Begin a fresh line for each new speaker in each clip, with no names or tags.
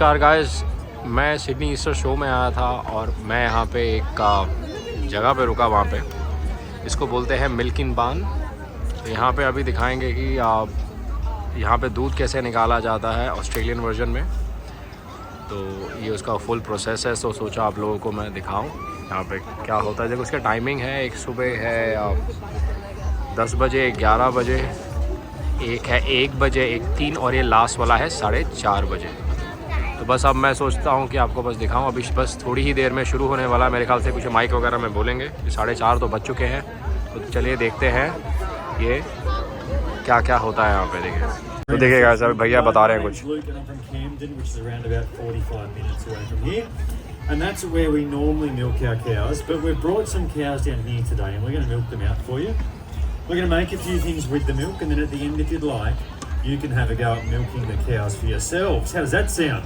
नमस्कार गाइस, मैं Sydney Easter show में आया था और मैं यहाँ पे एक जगह पे रुका। वहाँ पे इसको बोलते हैं मिल्क इन बान। तो यहाँ पे अभी दिखाएंगे कि यहाँ पे दूध कैसे निकाला जाता है ऑस्ट्रेलियन वर्जन में। तो ये उसका फुल प्रोसेस है। तो सोचा आप लोगों को मैं दिखाऊं यहाँ पे क्या होता है। देखो उसका टाइमिंग है, एक सुबह है 10 बजे, 11 बजे, एक है 1 बजे, एक 3 और ये लास्ट वाला है 4:30 बजे। तो बस अब मैं सोचता हूँ कि आपको बस दिखाऊं। अभी बस थोड़ी ही देर में शुरू होने वाला है मेरे ख्याल से। कुछ माइक वगैरह में बोलेंगे। 4:30 तो बज चुके हैं। तो चलिए देखते हैं ये क्या क्या होता है यहाँ पे। देखिए तो देखिएगा सर, भैया बता रहे हैं कुछ।
And that's where we normally milk our cows, but we've brought some cows down here today and we're going to milk them out for you. We're going to make a few things with the milk, and then at the end, if you'd like, you can have a go at milking the cows for yourselves. How does that sound?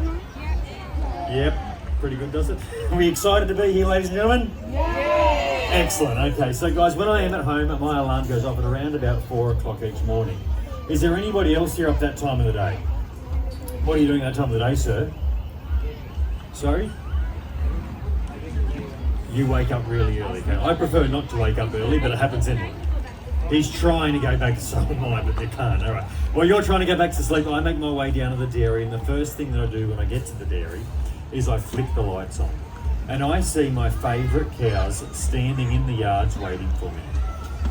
Yep, pretty good, does it? Are we excited to be here, ladies and gentlemen? Yeah! Excellent. Okay, so guys, when I am at home, my alarm goes off at around about 4 o'clock each morning. Is there anybody else here up that time of the day? What are you doing that time of the day, sir? Sorry? You wake up really early, okay? I prefer not to wake up early, but it happens anyway. He's trying to go back to so am I, but you can't. All right. Well, you're trying to go back to sleep. I make my way down to the dairy, and the first thing that I do when I get to the dairy is I flick the lights on. And I see my favourite cows standing in the yards waiting for me.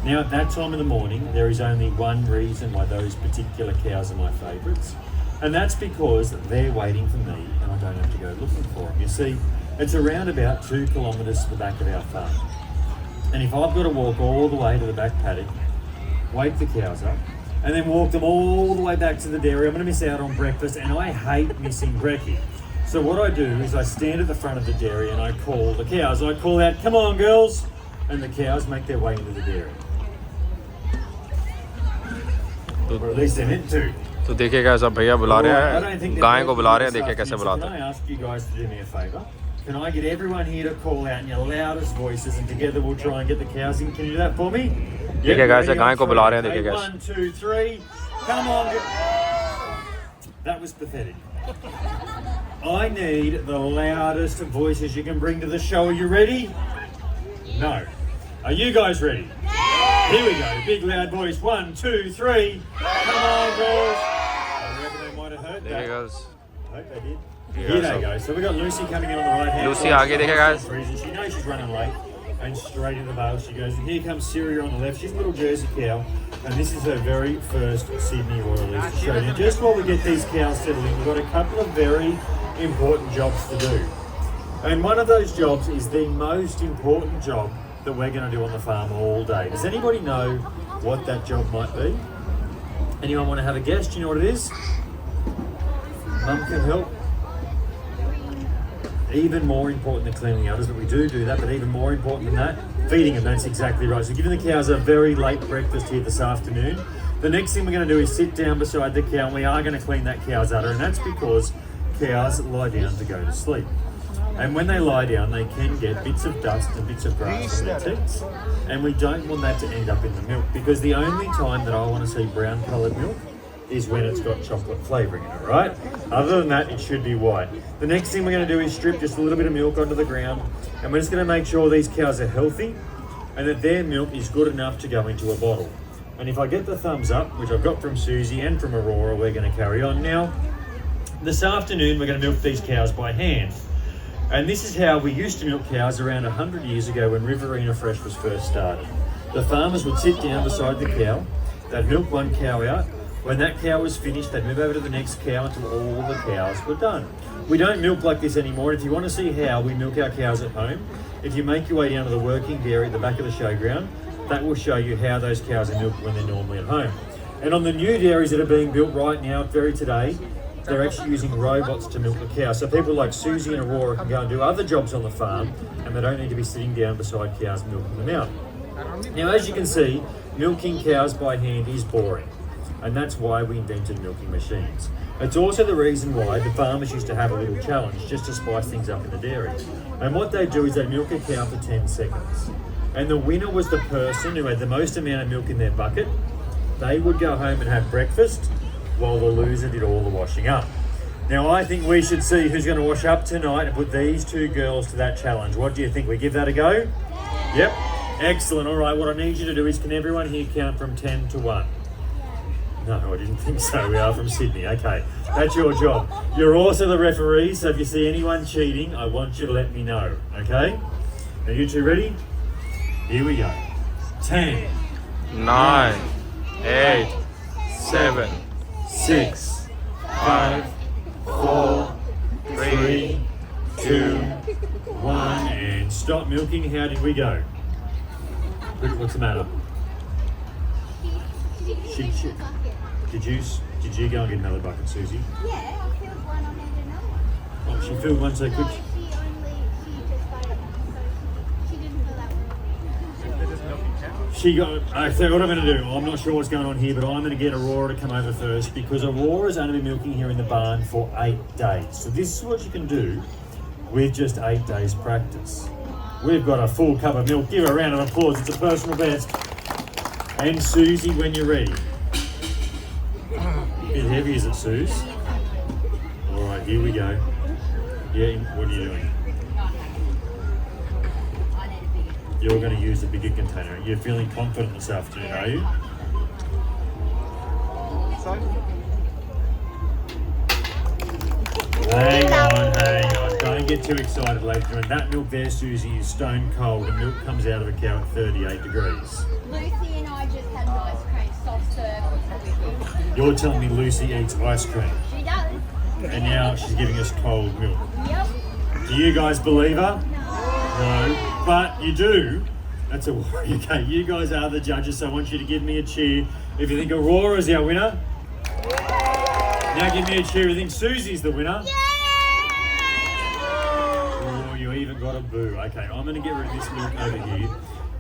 Now, at that time of the morning, there is only one reason why those particular cows are my favourites, and that's because they're waiting for me, and I don't have to go looking for them. You see, it's around about 2 kilometres to the back of our farm. And if I've got to walk all the way to the back paddock, wake the cows up, and then walk them all the way back to the dairy, I'm going to miss out on breakfast, and I hate missing brekkie. So what I do is I stand at the front of the dairy and I call the cows. I call out, "Come on, girls!" And the cows make their way into the dairy. Or at least they're meant to.
तो देखिएगा सब भैया बुला रहे हैं, गाय को बुला रहे हैं। देखिए कैसे बुलाते हैं।
Can I ask you guys to do me a favour? Can I get everyone here to call out in your loudest voices, and together we'll try and get the cows in? Can you do that for me?
देखिए कैसे गाय को बुला रहे हैं। देखिए कैसे
1, 2, 3. Come on. That was pathetic. I need the loudest voices you can bring to the show. Are you ready? No. Are you guys ready? Here we go. Big loud voice. 1, 2, 3. Come on, girls. I reckon they might have heard that. I hope they did. Here they go. So we've got Lucy coming in on the right hand.
Lucy आगे देखिएगा guys.
She knows she's running late, and straight into the bale she goes. And here comes Syria on the left. She's a little Jersey cow, and this is her very first Sydney Royal Easter show. Now, just while we get these cows settled in, we've got a couple of very important jobs to do. And one of those jobs is the most important job that we're going to do on the farm all day. Does anybody know what that job might be? Anyone want to have a guess? Do you know what it is? Mum can help. Even more important than cleaning the udders, but we do that, but even more important than that, feeding them. That's exactly right. So giving the cows a very late breakfast here this afternoon. The next thing we're going to do is sit down beside the cow, and we are going to clean that cow's udder, and that's because cows lie down to go to sleep. And when they lie down, they can get bits of dust and bits of grass on their teats. And we don't want that to end up in the milk, because the only time that I want to see brown coloured milk is when it's got chocolate flavouring in it, right? Other than that, it should be white. The next thing we're going to do is strip just a little bit of milk onto the ground, and we're just going to make sure these cows are healthy and that their milk is good enough to go into a bottle. And if I get the thumbs up, which I've got from Susie and from Aurora, we're going to carry on. Now, this afternoon, we're going to milk these cows by hand. And this is how we used to milk cows around 100 years ago when Riverina Fresh was first started. The farmers would sit down beside the cow, they'd milk one cow out. When that cow was finished, they'd move over to the next cow until all the cows were done. We don't milk like this anymore. If you want to see how we milk our cows at home, if you make your way down to the working dairy at the back of the showground, that will show you how those cows are milked when they're normally at home. And on the new dairies that are being built right now, very today, they're actually using robots to milk the cows. So people like Susie and Aurora can go and do other jobs on the farm, and they don't need to be sitting down beside cows milking them out. Now, as you can see, milking cows by hand is boring. And that's why we invented milking machines. It's also the reason why the farmers used to have a little challenge just to spice things up in the dairy. And what they do is they milk a cow for 10 seconds. And the winner was the person who had the most amount of milk in their bucket. They would go home and have breakfast while the loser did all the washing up. Now I think we should see who's going to wash up tonight and put these two girls to that challenge. What do you think? We give that a go? Yep. Excellent. All right, what I need you to do is, can everyone here count from 10 to 1? No, I didn't think so. We are from Sydney. Okay, that's your job. You're also the referee, so if you see anyone cheating, I want you to let me know, okay? Are you two ready? Here we go. 10,
9, 8, 7,
6, 5, 4, 3, 2, 1, and stop milking. How did we go? What's the matter? Did you go and get another bucket, Susie?
Yeah, I filled one on and another one.
Oh, she filled one so quick.
No, she just voted, so she didn't fill that one.
She got. So what I'm going to do, I'm not sure what's going on here, but I'm going to get Aurora to come over first because Aurora's only been milking here in the barn for 8 days. So this is what you can do with just 8 days practice. We've got a full cup of milk. Give her a round of applause. It's a personal best. And Susie, when you're ready. A bit heavy, is it, Suze? All right, here we go. Yeah, what are you doing? You're going to use a bigger container. You're feeling confident this afternoon, are you? Hang on. Don't get too excited, ladies and gentlemen. That milk there, Susie, is stone cold. The milk comes out of a cow at 38 degrees.
Lucy and I just had an ice cream soft serve.
You're telling me Lucy eats ice cream,
She does.
and now she's giving us cold milk.
Yep.
Do you guys believe her? No. But you do. That's a worry. Okay, you guys are the judges, so I want you to give me a cheer if you think Aurora's our winner. Now give me a cheer if you think Susie's the winner. Oh, you even got a boo. Okay, I'm going to get rid of this milk over here.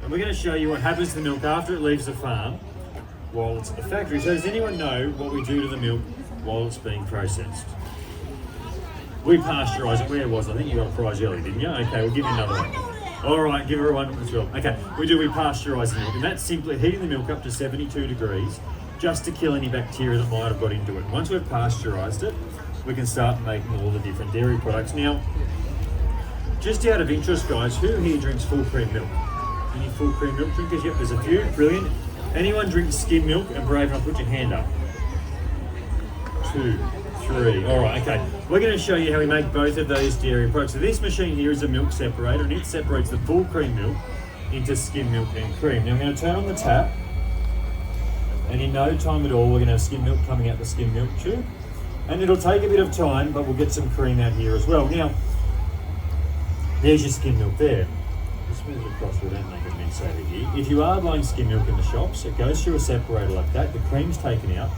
And we're going to show you what happens to the milk after it leaves the farm while it's at the factory. So does anyone know what we do to the milk while it's being processed? We pasteurise it. Where was it? I think you got a prize early, didn't you? Okay, we'll give you another one. All right, give her one as well. Okay, we pasteurise the milk, and that's simply heating the milk up to 72 degrees just to kill any bacteria that might have got into it. Once we've pasteurised it, we can start making all the different dairy products. Now, just out of interest, guys, who here drinks full cream milk? Any full cream milk drinkers? Yep, there's a few. Brilliant. Anyone drinks skim milk? And brave enough, put your hand up. 2, 3. All right, okay. We're going to show you how we make both of those dairy products. So this machine here is a milk separator, and it separates the full cream milk into skim milk and cream. Now I'm going to turn on the tap, and in no time at all, we're going to have skim milk coming out the skim milk tube. And it'll take a bit of time, but we'll get some cream out here as well. Now, there's your skim milk there. Just move it across without making a mess over here. If you are buying skim milk in the shops, it goes through a separator like that. The cream's taken out.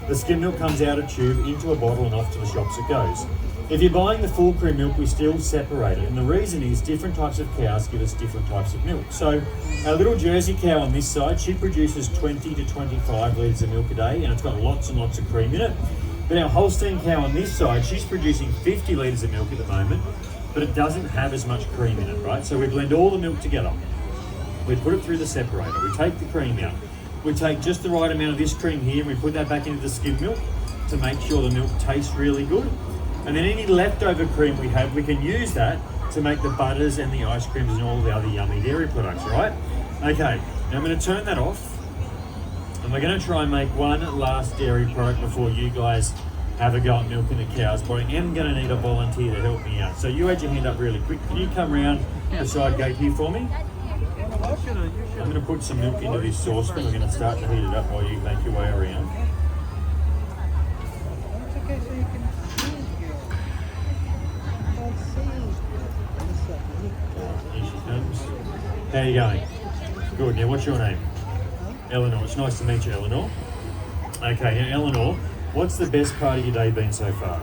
The skim milk comes out a tube into a bottle and off to the shops it goes. If you're buying the full cream milk, we still separate it. And the reason is different types of cows give us different types of milk. So our little Jersey cow on this side, she produces 20 to 25 litres of milk a day, and it's got lots and lots of cream in it. But our Holstein cow on this side, she's producing 50 litres of milk at the moment, but it doesn't have as much cream in it, right? So we blend all the milk together. We put it through the separator. We take the cream out. We take just the right amount of this cream here, and we put that back into the skim milk to make sure the milk tastes really good. And then any leftover cream we have, we can use that to make the butters and the ice creams and all the other yummy dairy products, right? Okay, now I'm going to turn that off, and we're going to try and make one last dairy product before you guys have a go at milking the cows, but I am going to need a volunteer to help me out. So you had your hand up really quick. Can you come around the side gate here for me? I'm going to put some milk into this saucepan. We're going to start to heat it up while you make your way around. Here she comes. How are you going? Good. Now, what's your name? Eleanor. It's nice to meet you, Eleanor. Okay, now, Eleanor, what's the best part of your day been so far?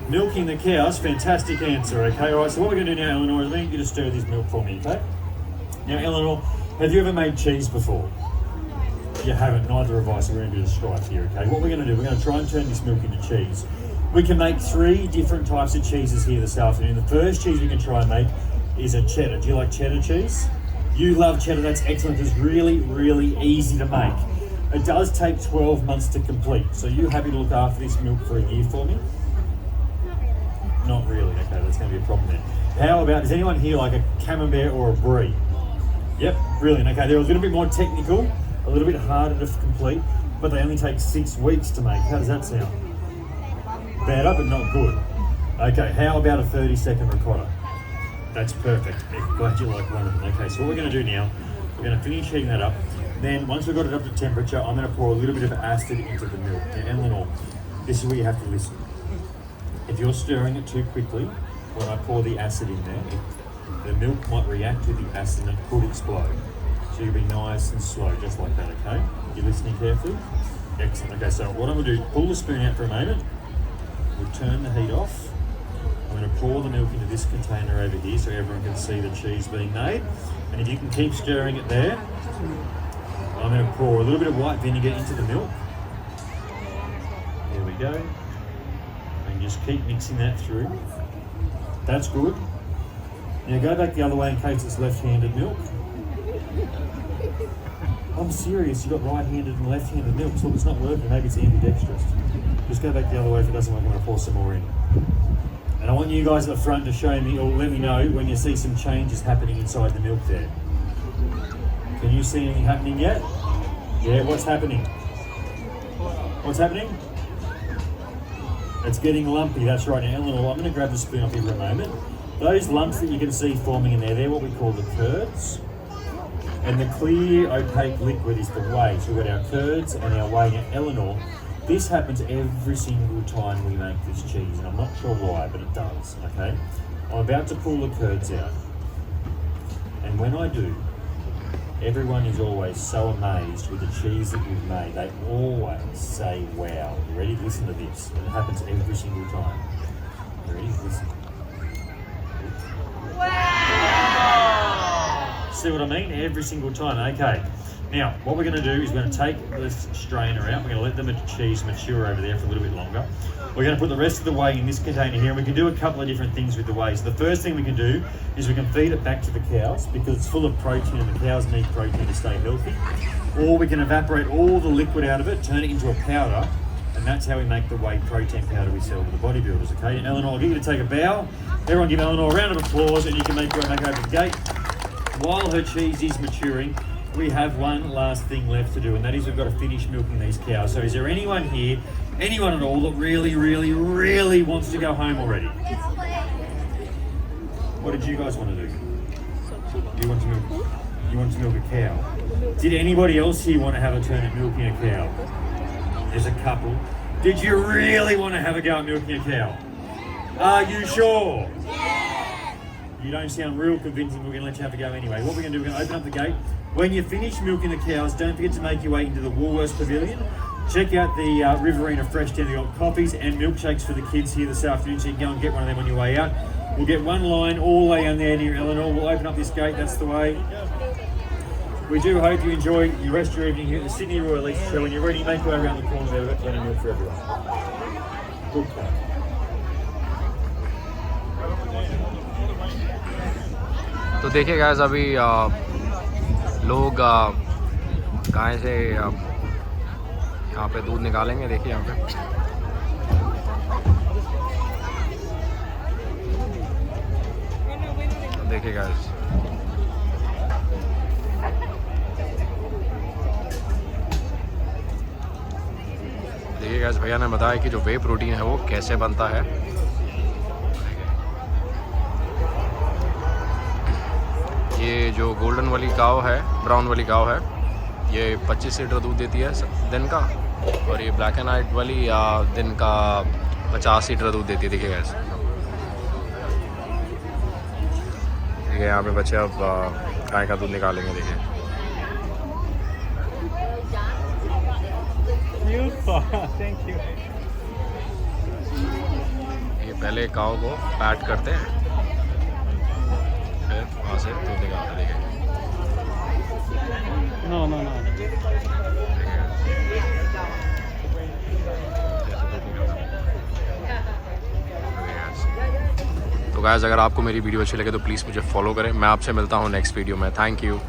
Milking the cows, fantastic answer, okay? All right, so what we're going to do now, Eleanor, is I need you to stir this milk for me, okay? Now, Eleanor, have you ever made cheese before? You haven't, neither have I, so we're going to do the stripe here, okay? What we're going to do, we're going to try and turn this milk into cheese. We can make 3 different types of cheeses here this afternoon. The first cheese we can try and make is a cheddar. Do you like cheddar cheese? You love cheddar, that's excellent. It's really, really easy to make. It does take 12 months to complete. So you happy to look after this milk for a year for me? Not really. Okay, that's going to be a problem then. How about, does anyone here like a camembert or a brie? Yep, brilliant. Okay, they're a little bit more technical, a little bit harder to complete, but they only take 6 weeks to make. How does that sound? Better, but not good. Okay, how about a 30-second ricotta? That's perfect. Glad you like one of them. Okay, so what we're going to do now, we're going to finish heating that up. Then once we've got it up to temperature, I'm going to pour a little bit of acid into the milk. Now, Eleanor, this is where you have to listen. If you're stirring it too quickly, when I pour the acid in there, the milk might react to the acid and it could explode. So you'll be nice and slow, just like that, okay? You're listening carefully? Excellent. Okay, so what I'm going to do, pull the spoon out for a moment. We'll turn the heat off. I'm going to pour the milk into this container over here so everyone can see the cheese being made. And if you can keep stirring it there, I'm going to pour a little bit of white vinegar into the milk. There we go. And just keep mixing that through. That's good. Now go back the other way in case it's left-handed milk. I'm serious, you've got right-handed and left-handed milk, so if it's not working, maybe it's ambidextrous. Just go back the other way. If it doesn't work, I'm going to pour some more in. And I want you guys at the front to show me, or let me know when you see some changes happening inside the milk there. Can you see anything happening yet? Yeah, what's happening? What's happening? It's getting lumpy, that's right. Now, Eleanor, I'm going to grab the spoon off here for a moment. Those lumps that you can see forming in there, they're what we call the curds. And the clear, opaque liquid is the whey. So we've got our curds and our whey. Now, Eleanor, this happens every single time we make this cheese, and I'm not sure why, but it does, okay? I'm about to pull the curds out. And when I do, everyone is always so amazed with the cheese that we've made. They always say, wow. You ready? Listen to this. It happens every single time. You ready? Listen. Wow! See what I mean? Every single time. Okay. Now, what we're going to do is we're going to take this strainer out. We're going to let the cheese mature over there for a little bit longer. We're going to put the rest of the whey in this container here, and we can do a couple of different things with the whey. So the first thing we can do is we can feed it back to the cows because it's full of protein and the cows need protein to stay healthy. Or we can evaporate all the liquid out of it, turn it into a powder, and that's how we make the whey protein powder we sell to the bodybuilders, okay? And Eleanor, I'll get you to take a bow. Everyone give Eleanor a round of applause, and you can make her make over the gate. While her cheese is maturing, we have one last thing left to do, and that is we've got to finish milking these cows. So is there anyone here, anyone at all, that really, really, really wants to go home already? What did you guys want to do? You want to milk a cow? Did anybody else here want to have a turn at milking a cow? There's a couple. Did you really want to have a go at milking a cow? Are you sure? You don't sound real convincing. We're going to let you have a go anyway. What we're going to do, we're going to open up the gate. When you finish milking the cows, don't forget to make your way into the Woolworths Pavilion. Check out the Riverina Fresh Down. They've got coffees and milkshakes for the kids here this afternoon, so you can go and get one of them on your way out. We'll get one line all the way down there near Eleanor. We'll open up this gate, that's the way. We do hope you enjoy the rest of your evening here at the Sydney Royal East Show. When you're ready, make your way around the corner there. We've got plenty of milk for everyone. Good call.
तो देखिए guys, अभी लोग गाय से यहाँ पे दूध निकालेंगे। देखिए यहाँ पे देखिए गाइस, भैया ने बताया कि जो वे प्रोटीन है वो कैसे बनता है। ये जो गोल्डन वाली काव है, ब्राउन वाली काव है, ये 25 लीटर दूध देती है दिन का, और ये ब्लैक एंड वाइट वाली दिन का 50 लीटर दूध देती है। देखिए गाइस, देखिए यहाँ पे बच्चे अब गाय का दूध निकालेंगे। देखिए
थैंक यू।
ये पहले काव को पैट करते हैं, फिर वहाँ से दूध निकालते हैं। देखिए
नो नो नो
तो गाइस, अगर आपको मेरी वीडियो अच्छी लगे तो प्लीज़ मुझे फॉलो करें। मैं आपसे मिलता हूँ नेक्स्ट वीडियो में। Thank you.